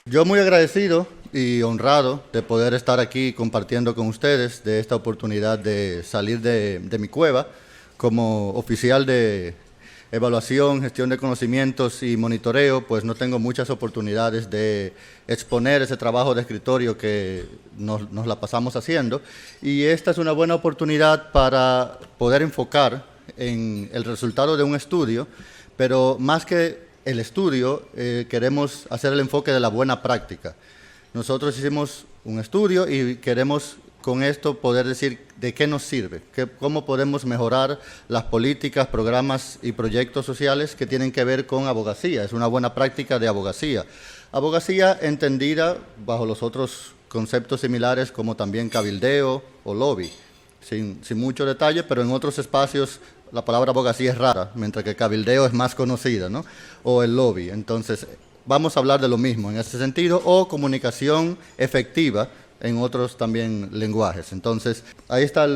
Yo muy agradecido y honrado de poder estar aquí compartiendo con ustedes de esta oportunidad de salir de mi cueva como oficial de evaluación, gestión de conocimientos y monitoreo, pues no tengo muchas oportunidades de exponer ese trabajo de escritorio que nos la pasamos haciendo, y esta es una buena oportunidad para poder enfocar en el resultado de un estudio, pero más que el estudio, queremos hacer el enfoque de la buena práctica. Nosotros hicimos un estudio y queremos con esto poder decir de qué nos sirve, cómo podemos mejorar las políticas, programas y proyectos sociales que tienen que ver con abogacía. Es una buena práctica de abogacía. Abogacía entendida bajo los otros conceptos similares como también cabildeo o lobby, sin mucho detalle, pero en otros espacios la palabra abogacía es rara, mientras que cabildeo es más conocida, ¿no? O el lobby. Entonces, vamos a hablar de lo mismo en ese sentido, o comunicación efectiva en otros también lenguajes. Entonces, ahí está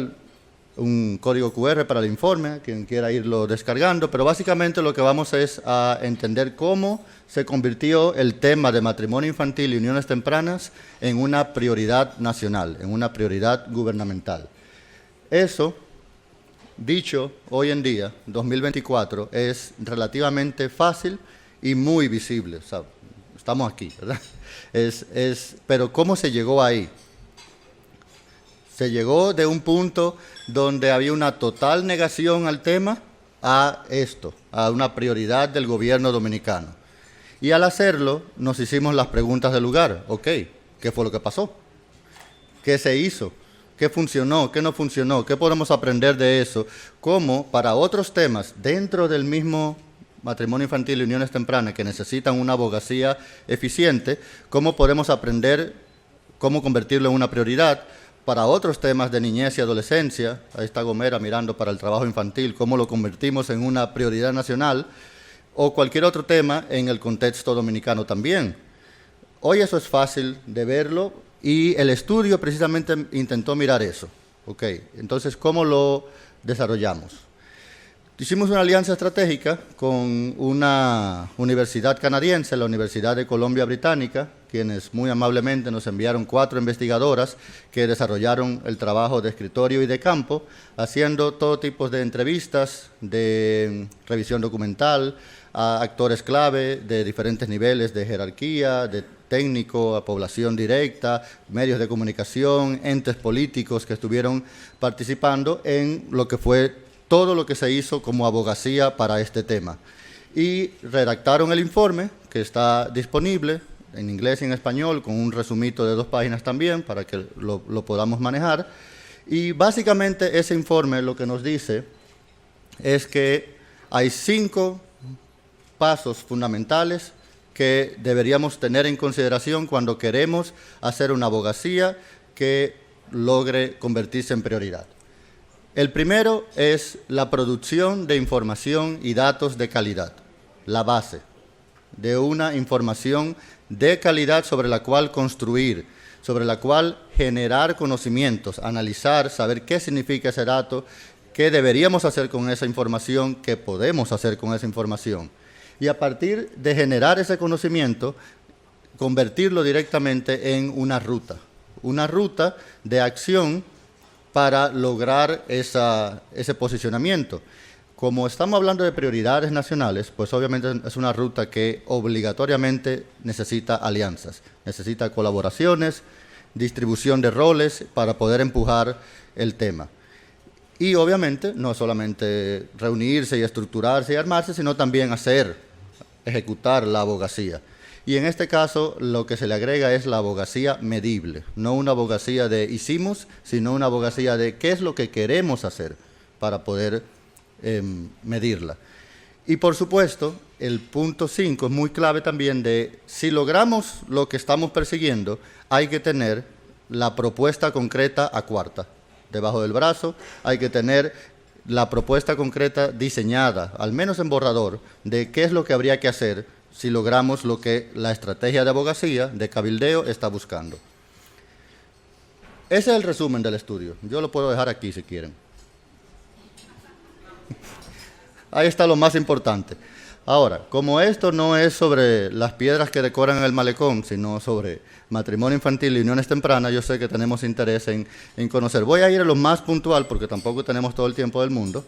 un código QR para el informe, quien quiera irlo descargando, pero básicamente lo que vamos es a entender cómo se convirtió el tema de matrimonio infantil y uniones tempranas en una prioridad nacional, en una prioridad gubernamental. Eso, dicho hoy en día, 2024, es relativamente fácil y muy visible. O sea, estamos aquí, ¿verdad? Pero ¿cómo se llegó ahí? Se llegó de un punto donde había una total negación al tema a esto, a una prioridad del gobierno dominicano. Y al hacerlo, nos hicimos las preguntas del lugar. Ok, ¿qué fue lo que pasó? ¿Qué se hizo? ¿Qué funcionó? ¿Qué no funcionó? ¿Qué podemos aprender de eso? ¿Cómo para otros temas dentro del mismo matrimonio infantil y uniones tempranas que necesitan una abogacía eficiente, cómo podemos aprender cómo convertirlo en una prioridad? Para otros temas de niñez y adolescencia, ahí está Gomera mirando para el trabajo infantil, cómo lo convertimos en una prioridad nacional, o cualquier otro tema en el contexto dominicano también. Hoy eso es fácil de verlo, y el estudio precisamente intentó mirar eso. Ok, entonces, ¿cómo lo desarrollamos? Hicimos una alianza estratégica con una universidad canadiense, la Universidad de Columbia Británica, quienes muy amablemente nos enviaron 4 investigadoras que desarrollaron el trabajo de escritorio y de campo, haciendo todo tipo de entrevistas, de revisión documental, a actores clave de diferentes niveles de jerarquía, de técnico, a población directa, medios de comunicación, entes políticos que estuvieron participando en lo que fue todo lo que se hizo como abogacía para este tema. Y redactaron el informe, que está disponible en inglés y en español, con un resumito de 2 páginas también, para que lo podamos manejar. Y básicamente ese informe lo que nos dice es que hay 5 pasos fundamentales que deberíamos tener en consideración cuando queremos hacer una abogacía que logre convertirse en prioridad. El primero es la producción de información y datos de calidad, la base de una información de calidad sobre la cual construir, sobre la cual generar conocimientos, analizar, saber qué significa ese dato, qué deberíamos hacer con esa información, qué podemos hacer con esa información. Y a partir de generar ese conocimiento, convertirlo directamente en una ruta de acción para lograr ese posicionamiento. Como estamos hablando de prioridades nacionales, pues obviamente es una ruta que obligatoriamente necesita alianzas, necesita colaboraciones, distribución de roles para poder empujar el tema. Y obviamente no solamente reunirse y estructurarse y armarse, sino también ejecutar la abogacía. Y en este caso lo que se le agrega es la abogacía medible, no una abogacía de hicimos, sino una abogacía de qué es lo que queremos hacer para poder medirla. Y por supuesto, el punto 5 es muy clave también de si logramos lo que estamos persiguiendo, hay que tener la propuesta concreta a cuarta. Debajo del brazo hay que tener la propuesta concreta diseñada, al menos en borrador, de qué es lo que habría que hacer si logramos lo que la estrategia de abogacía, de cabildeo, está buscando. Ese es el resumen del estudio. Yo lo puedo dejar aquí si quieren. ahí está lo más importante. Ahora, como esto no es sobre las piedras que decoran el malecón, sino sobre matrimonio infantil y uniones tempranas, yo sé que tenemos interés en conocer. Voy a ir a lo más puntual, porque tampoco tenemos todo el tiempo del mundo,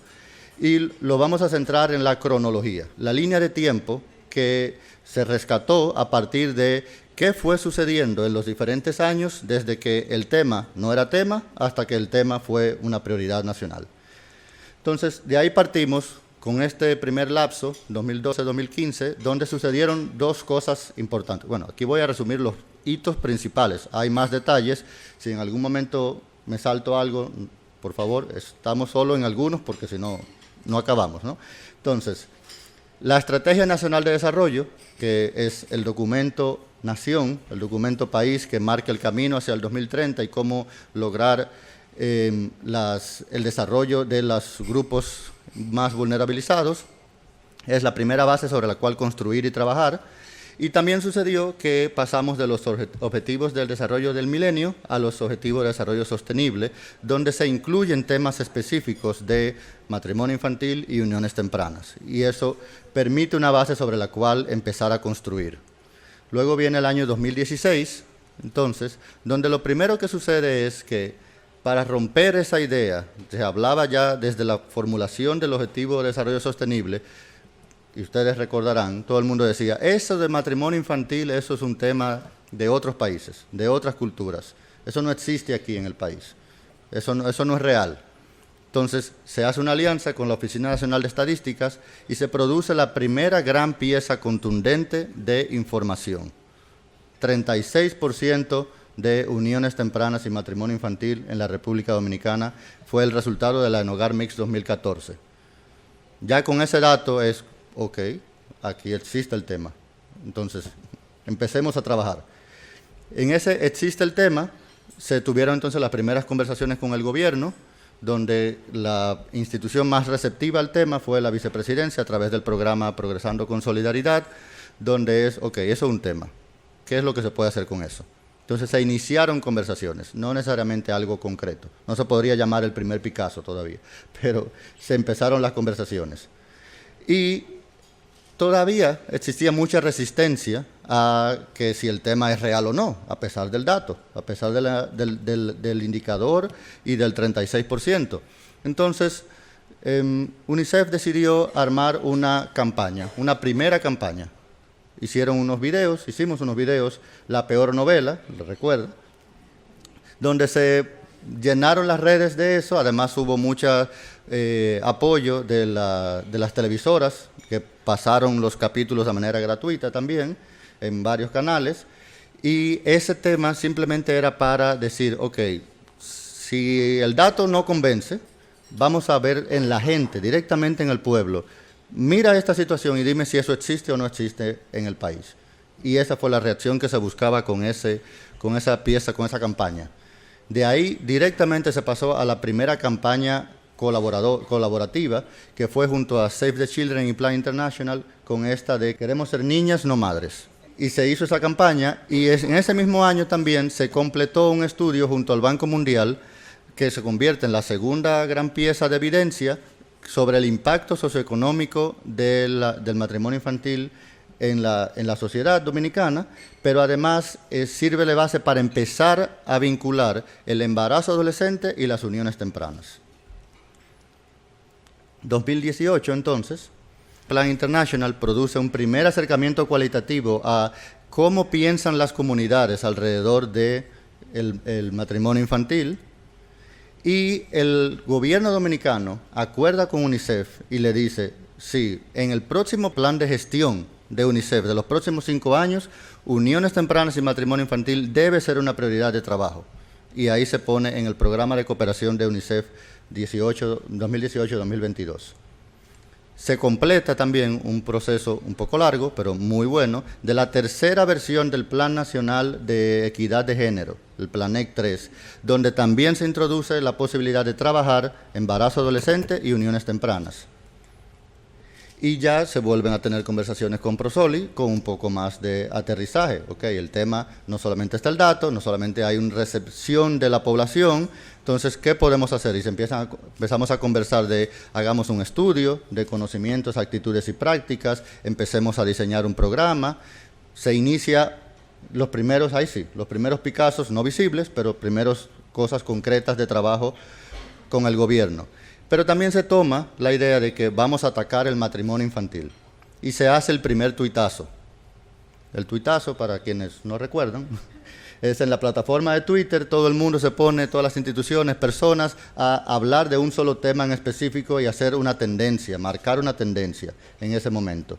y lo vamos a centrar en la cronología, la línea de tiempo que se rescató a partir de qué fue sucediendo en los diferentes años desde que el tema no era tema hasta que el tema fue una prioridad nacional. Entonces, de ahí partimos con este primer lapso, 2012-2015, donde sucedieron dos cosas importantes. Bueno, aquí voy a resumir los hitos principales. Hay más detalles. Si en algún momento me salto algo, por favor, estamos solo en algunos porque si no, no acabamos, ¿no? Entonces, la Estrategia Nacional de Desarrollo, que es el documento nación, el documento país que marca el camino hacia el 2030 y cómo lograr el desarrollo de los grupos más vulnerabilizados, es la primera base sobre la cual construir y trabajar. Y también sucedió que pasamos de los objetivos del desarrollo del milenio a los objetivos de desarrollo sostenible, donde se incluyen temas específicos de matrimonio infantil y uniones tempranas. Y eso permite una base sobre la cual empezar a construir. Luego viene el año 2016, entonces, donde lo primero que sucede es que para romper esa idea, se hablaba ya desde la formulación del Objetivo de Desarrollo Sostenible, y ustedes recordarán, todo el mundo decía, eso de matrimonio infantil, eso es un tema de otros países, de otras culturas. Eso no existe aquí en el país. Eso no es real. Entonces, se hace una alianza con la Oficina Nacional de Estadísticas y se produce la primera gran pieza contundente de información. 36% de uniones tempranas y matrimonio infantil en la República Dominicana fue el resultado de la Enogar Mix 2014. Ya con ese dato es, ok, aquí existe el tema. Entonces, empecemos a trabajar. En ese existe el tema, se tuvieron entonces las primeras conversaciones con el gobierno, donde la institución más receptiva al tema fue la vicepresidencia a través del programa Progresando con Solidaridad, donde es, ok, eso es un tema. ¿Qué es lo que se puede hacer con eso? Entonces se iniciaron conversaciones, no necesariamente algo concreto. No se podría llamar el primer Picasso todavía, pero se empezaron las conversaciones. Y todavía existía mucha resistencia a que si el tema es real o no, a pesar del dato, a pesar del indicador y del 36%. Entonces, UNICEF decidió armar una campaña, una primera campaña. Hicimos unos videos, La Peor Novela, lo recuerda, donde se llenaron las redes de eso. Además hubo mucho apoyo de las televisoras que pasaron los capítulos de manera gratuita también en varios canales, y ese tema simplemente era para decir, ok, si el dato no convence, vamos a ver en la gente, directamente en el pueblo, mira esta situación y dime si eso existe o no existe en el país. Y esa fue la reacción que se buscaba con esa pieza, con esa campaña. De ahí directamente se pasó a la primera campaña colaborativa, que fue junto a Save the Children y Plan International, con esta de Queremos ser niñas, no madres. Y se hizo esa campaña, y en ese mismo año también se completó un estudio junto al Banco Mundial, que se convierte en la segunda gran pieza de evidencia sobre el impacto socioeconómico del matrimonio infantil en la sociedad dominicana, pero además sirve de base para empezar a vincular el embarazo adolescente y las uniones tempranas. 2018, entonces, Plan International produce un primer acercamiento cualitativo a cómo piensan las comunidades alrededor del matrimonio infantil, y el gobierno dominicano acuerda con UNICEF y le dice, sí, en el próximo plan de gestión de UNICEF de los próximos 5 años, uniones tempranas y matrimonio infantil debe ser una prioridad de trabajo. Y ahí se pone en el programa de cooperación de UNICEF 2018-2022. Se completa también un proceso un poco largo, pero muy bueno, de la tercera versión del Plan Nacional de Equidad de Género, el PLANEC 3, donde también se introduce la posibilidad de trabajar embarazo adolescente y uniones tempranas. y ya se vuelven a tener conversaciones con Prosoli con un poco más de aterrizaje. Okay, el tema no solamente está el dato, no solamente hay una recepción de la población, entonces, ¿qué podemos hacer? Y empezamos a conversar de, hagamos un estudio de conocimientos, actitudes y prácticas, empecemos a diseñar un programa, se inicia los primeros, ahí sí, los primeros Picassos no visibles, pero primeros cosas concretas de trabajo con el gobierno. Pero también se toma la idea de que vamos a atacar el matrimonio infantil y se hace el primer tuitazo. El tuitazo, para quienes no recuerdan, es en la plataforma de Twitter, todo el mundo se pone, todas las instituciones, personas, a hablar de un solo tema en específico y hacer una tendencia, marcar una tendencia en ese momento.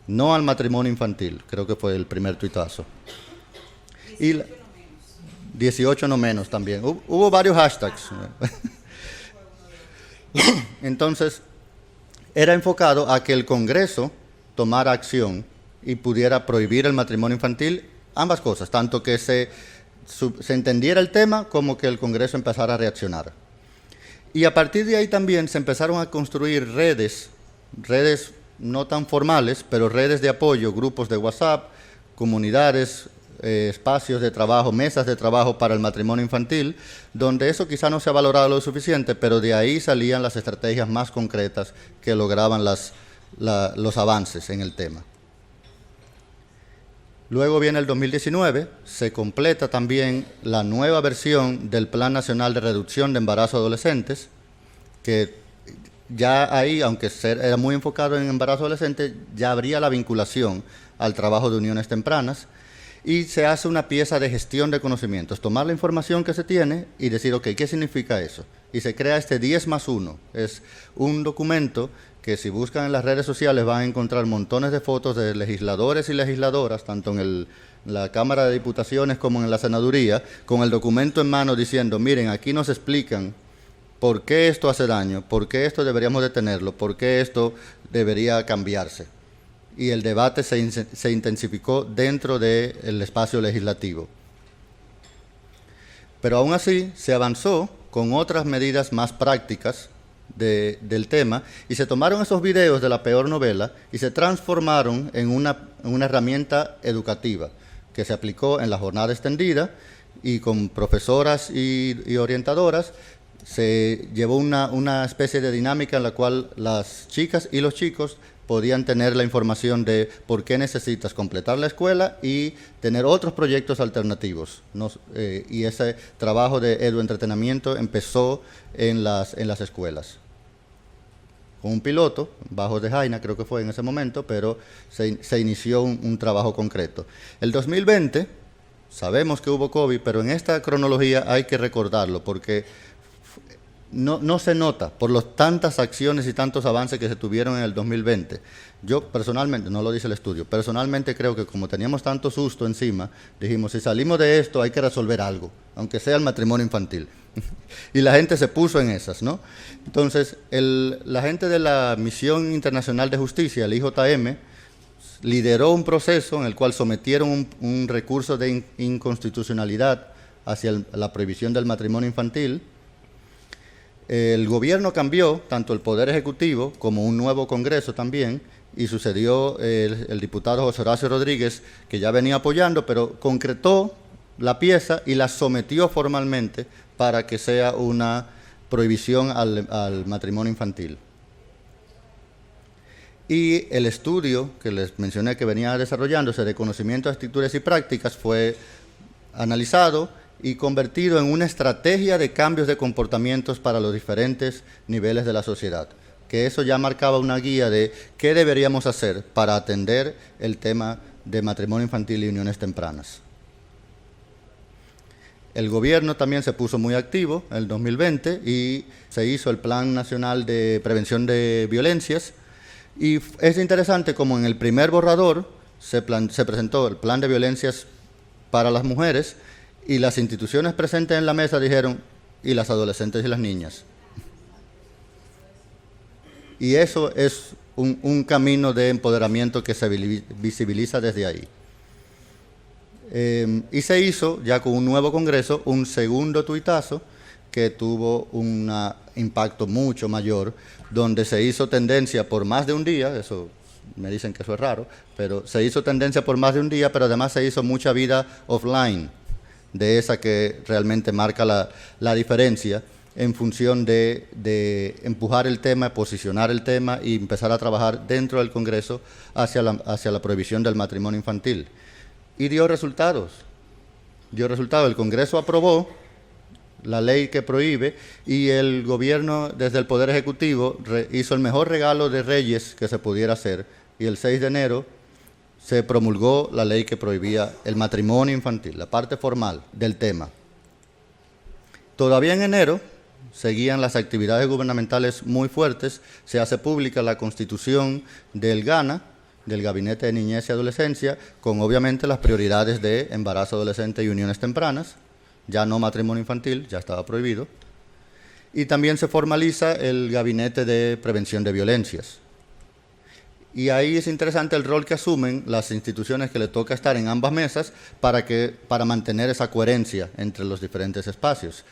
No al matrimonio infantil, creo que fue el primer tuitazo. 18 no menos también. Hubo varios hashtags. Entonces, era enfocado a que el Congreso tomara acción y pudiera prohibir el matrimonio infantil, ambas cosas, tanto que se entendiera el tema como que el Congreso empezara a reaccionar. Y a partir de ahí también se empezaron a construir redes no tan formales, pero redes de apoyo, grupos de WhatsApp, comunidades, espacios de trabajo, mesas de trabajo para el matrimonio infantil, donde eso quizá no se ha valorado lo suficiente, pero de ahí salían las estrategias más concretas que lograban los avances en el tema. Luego viene el 2019, se completa también la nueva versión del Plan Nacional de Reducción de Embarazo Adolescentes, que ya ahí, aunque era muy enfocado en embarazo adolescente, ya habría la vinculación al trabajo de uniones tempranas, y se hace una pieza de gestión de conocimientos, tomar la información que se tiene y decir, ok, ¿qué significa eso? Y se crea este 10+1, es un documento que si buscan en las redes sociales van a encontrar montones de fotos de legisladores y legisladoras, tanto en la Cámara de Diputaciones como en la Senaduría, con el documento en mano diciendo, miren, aquí nos explican por qué esto hace daño, por qué esto deberíamos detenerlo, por qué esto debería cambiarse. Y el debate se intensificó dentro del espacio legislativo. Pero aún así se avanzó con otras medidas más prácticas del tema y se tomaron esos videos de la peor novela y se transformaron en una herramienta educativa que se aplicó en la jornada extendida y con profesoras y orientadoras se llevó una especie de dinámica en la cual las chicas y los chicos podían tener la información de por qué necesitas completar la escuela y tener otros proyectos alternativos. Y ese trabajo de eduentretenimiento empezó en las escuelas. Con un piloto, Bajos de Jaina creo que fue en ese momento, pero se inició un trabajo concreto. El 2020, sabemos que hubo COVID, pero en esta cronología hay que recordarlo porque no se nota por las tantas acciones y tantos avances que se tuvieron en el 2020. Yo personalmente, no lo dice el estudio, personalmente creo que como teníamos tanto susto encima, dijimos, si salimos de esto hay que resolver algo, aunque sea el matrimonio infantil. Y la gente se puso en esas, ¿no? Entonces, la gente de la Misión Internacional de Justicia, el IJM, lideró un proceso en el cual sometieron un recurso de inconstitucionalidad hacia la prohibición del matrimonio infantil. El gobierno cambió, tanto el Poder Ejecutivo como un nuevo Congreso también, y sucedió el diputado José Horacio Rodríguez, que ya venía apoyando, pero concretó la pieza y la sometió formalmente para que sea una prohibición al matrimonio infantil. Y el estudio que les mencioné que venía desarrollándose de conocimientos, actitudes y prácticas fue analizado y convertido en una estrategia de cambios de comportamientos para los diferentes niveles de la sociedad, que eso ya marcaba una guía de qué deberíamos hacer para atender el tema de matrimonio infantil y uniones tempranas. El gobierno también se puso muy activo en el 2020 y se hizo el Plan Nacional de Prevención de Violencias, y es interesante como en el primer borrador se presentó el Plan de Violencias para las mujeres, y las instituciones presentes en la mesa dijeron, y las adolescentes y las niñas. Y eso es un camino de empoderamiento que se visibiliza desde ahí. Y se hizo, ya con un nuevo Congreso, un segundo tuitazo que tuvo un impacto mucho mayor, donde se hizo tendencia por más de un día, eso me dicen que eso es raro, pero se hizo tendencia por más de un día, pero además se hizo mucha vida offline, de esa que realmente marca la diferencia en función de empujar el tema, posicionar el tema y empezar a trabajar dentro del Congreso hacia la prohibición del matrimonio infantil. Y dio resultados. El Congreso aprobó la ley que prohíbe y el gobierno desde el Poder Ejecutivo hizo el mejor regalo de Reyes que se pudiera hacer, y el 6 de enero se promulgó la ley que prohibía el matrimonio infantil, la parte formal del tema. Todavía en enero seguían las actividades gubernamentales muy fuertes, se hace pública la constitución del GANA, del Gabinete de Niñez y Adolescencia, con obviamente las prioridades de embarazo adolescente y uniones tempranas, ya no matrimonio infantil, ya estaba prohibido, y también se formaliza el Gabinete de Prevención de Violencias. Y ahí es interesante el rol que asumen las instituciones que le toca estar en ambas mesas para mantener esa coherencia entre los diferentes espacios.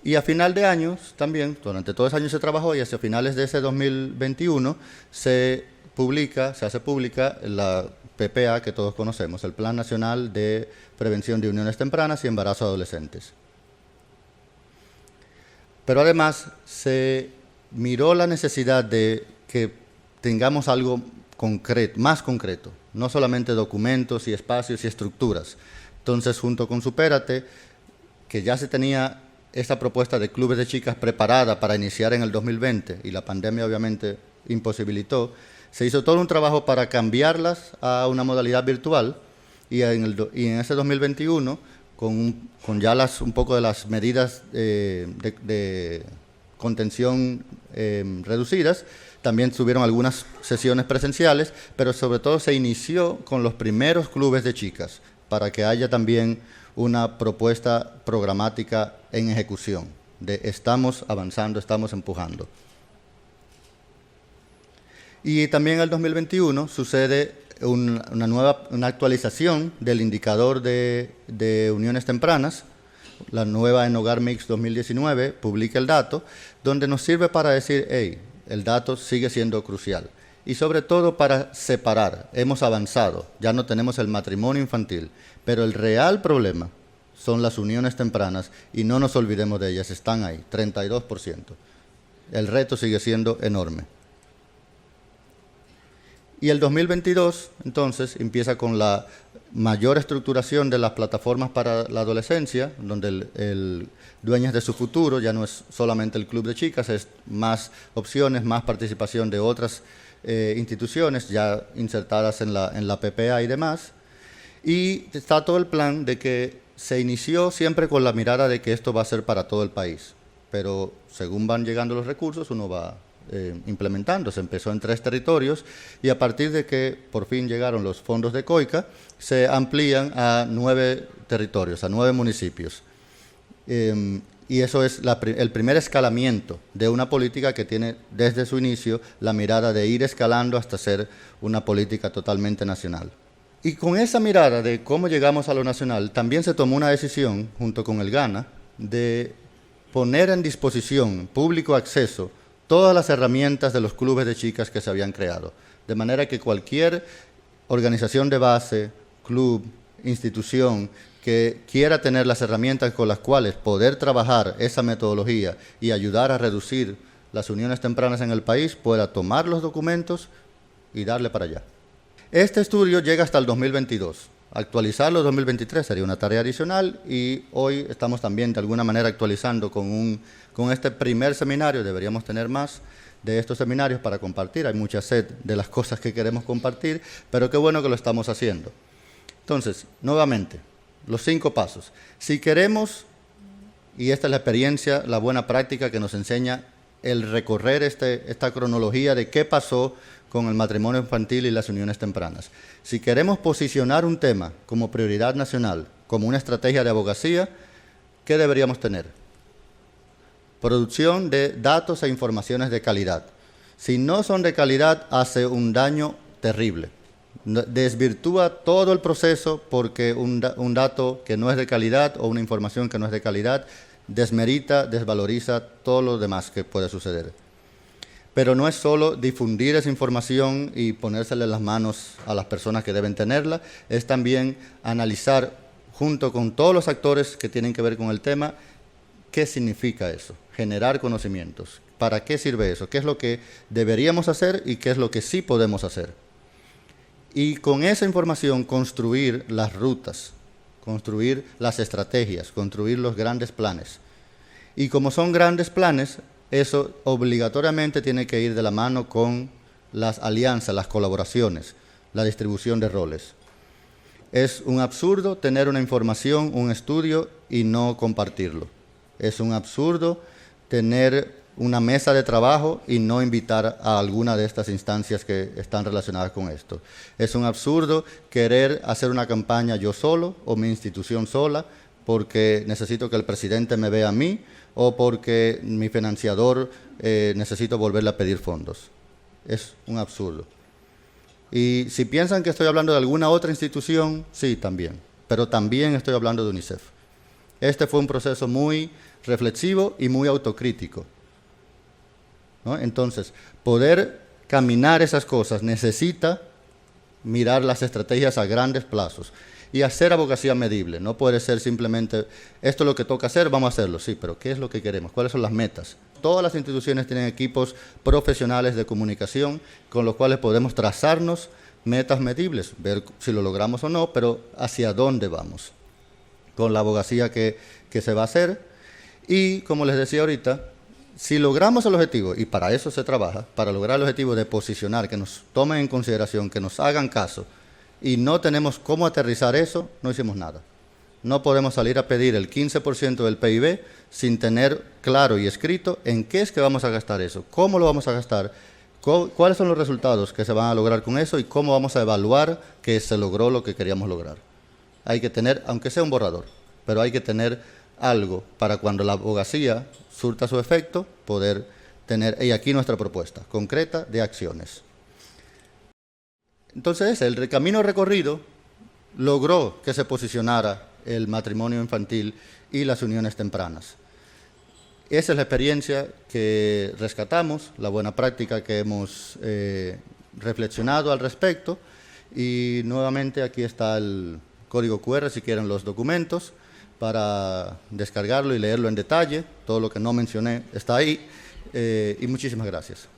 Y a final de años también, durante todos los años se trabajó y hacia finales de ese 2021 se hace pública la PPA que todos conocemos, el Plan Nacional de Prevención de Uniones Tempranas y Embarazo de Adolescentes. Pero además se miró la necesidad de que tengamos algo concreto, más concreto, no solamente documentos y espacios y estructuras. Entonces, junto con Supérate, que ya se tenía esta propuesta de clubes de chicas preparada para iniciar en el 2020 y la pandemia obviamente imposibilitó, se hizo todo un trabajo para cambiarlas a una modalidad virtual y en ese 2021, con ya un poco de las medidas de contención reducidas, también tuvieron algunas sesiones presenciales, pero sobre todo se inició con los primeros clubes de chicas para que haya también una propuesta programática en ejecución, de estamos avanzando, estamos empujando. Y también en el 2021 sucede una actualización del indicador de uniones tempranas. La nueva En Hogar Mix 2019 publica el dato, donde nos sirve para decir, hey, el dato sigue siendo crucial. Y sobre todo para separar, hemos avanzado, ya no tenemos el matrimonio infantil, pero el real problema son las uniones tempranas y no nos olvidemos de ellas, están ahí, 32%. El reto sigue siendo enorme. Y el 2022, entonces, empieza con la mayor estructuración de las plataformas para la adolescencia, donde el Dueñas de su Futuro ya no es solamente el club de chicas, es más opciones, más participación de otras instituciones ya insertadas en la PPA y demás. Y está todo el plan de que se inició siempre con la mirada de que esto va a ser para todo el país, pero según van llegando los recursos, uno va implementando. Se empezó en 3 territorios y a partir de que por fin llegaron los fondos de COICA, se amplían a 9 territorios, a 9 municipios. Y eso es el primer escalamiento de una política que tiene desde su inicio la mirada de ir escalando hasta ser una política totalmente nacional. Y con esa mirada de cómo llegamos a lo nacional, también se tomó una decisión, junto con el GANA, de poner en disposición, público acceso, todas las herramientas de los clubes de chicas que se habían creado. De manera que cualquier organización de base, club, institución, que quiera tener las herramientas con las cuales poder trabajar esa metodología y ayudar a reducir las uniones tempranas en el país, pueda tomar los documentos y darle para allá. Este estudio llega hasta el 2022. Actualizarlo en 2023 sería una tarea adicional y hoy estamos también de alguna manera actualizando con este primer seminario. Deberíamos tener más de estos seminarios para compartir. Hay mucha sed de las cosas que queremos compartir, pero qué bueno que lo estamos haciendo. Entonces, nuevamente, los 5 pasos. Si queremos, y esta es la experiencia, la buena práctica que nos enseña el recorrer esta cronología de qué pasó con el matrimonio infantil y las uniones tempranas. Si queremos posicionar un tema como prioridad nacional, como una estrategia de abogacía, ¿qué deberíamos tener? Producción de datos e informaciones de calidad. Si no son de calidad, hace un daño terrible. Desvirtúa todo el proceso porque un dato que no es de calidad o una información que no es de calidad desmerita, desvaloriza todo lo demás que puede suceder. Pero no es solo difundir esa información y ponérsela en las manos a las personas que deben tenerla, es también analizar junto con todos los actores que tienen que ver con el tema, qué significa eso, generar conocimientos, para qué sirve eso, qué es lo que deberíamos hacer y qué es lo que sí podemos hacer. Y con esa información construir las rutas, construir las estrategias, construir los grandes planes. Y como son grandes planes, eso obligatoriamente tiene que ir de la mano con las alianzas, las colaboraciones, la distribución de roles. Es un absurdo tener una información, un estudio y no compartirlo. Es un absurdo tener una mesa de trabajo y no invitar a alguna de estas instancias que están relacionadas con esto. Es un absurdo querer hacer una campaña yo solo o mi institución sola porque necesito que el presidente me vea a mí o porque mi financiador necesito volverle a pedir fondos. Es un absurdo. Y si piensan que estoy hablando de alguna otra institución, sí, también. Pero también estoy hablando de UNICEF. Este fue un proceso muy reflexivo y muy autocrítico, ¿no? Entonces, poder caminar esas cosas necesita mirar las estrategias a grandes plazos y hacer abogacía medible. No puede ser simplemente, esto es lo que toca hacer, vamos a hacerlo. Sí, pero ¿qué es lo que queremos? ¿Cuáles son las metas? Todas las instituciones tienen equipos profesionales de comunicación con los cuales podemos trazarnos metas medibles, ver si lo logramos o no, pero hacia dónde vamos con la abogacía que se va a hacer. Y, como les decía ahorita, si logramos el objetivo, y para eso se trabaja, para lograr el objetivo de posicionar, que nos tomen en consideración, que nos hagan caso, y no tenemos cómo aterrizar eso, no hicimos nada. No podemos salir a pedir el 15% del PIB sin tener claro y escrito en qué es que vamos a gastar eso, cómo lo vamos a gastar, cuáles son los resultados que se van a lograr con eso y cómo vamos a evaluar que se logró lo que queríamos lograr. Hay que tener, aunque sea un borrador, pero hay que tener algo para cuando la abogacía surta su efecto, poder tener, y aquí nuestra propuesta concreta de acciones. Entonces, el camino recorrido logró que se posicionara el matrimonio infantil y las uniones tempranas. Esa es la experiencia que rescatamos, la buena práctica que hemos reflexionado al respecto, y nuevamente aquí está el código QR si quieren los documentos para descargarlo y leerlo en detalle. Todo lo que no mencioné está ahí, y muchísimas gracias.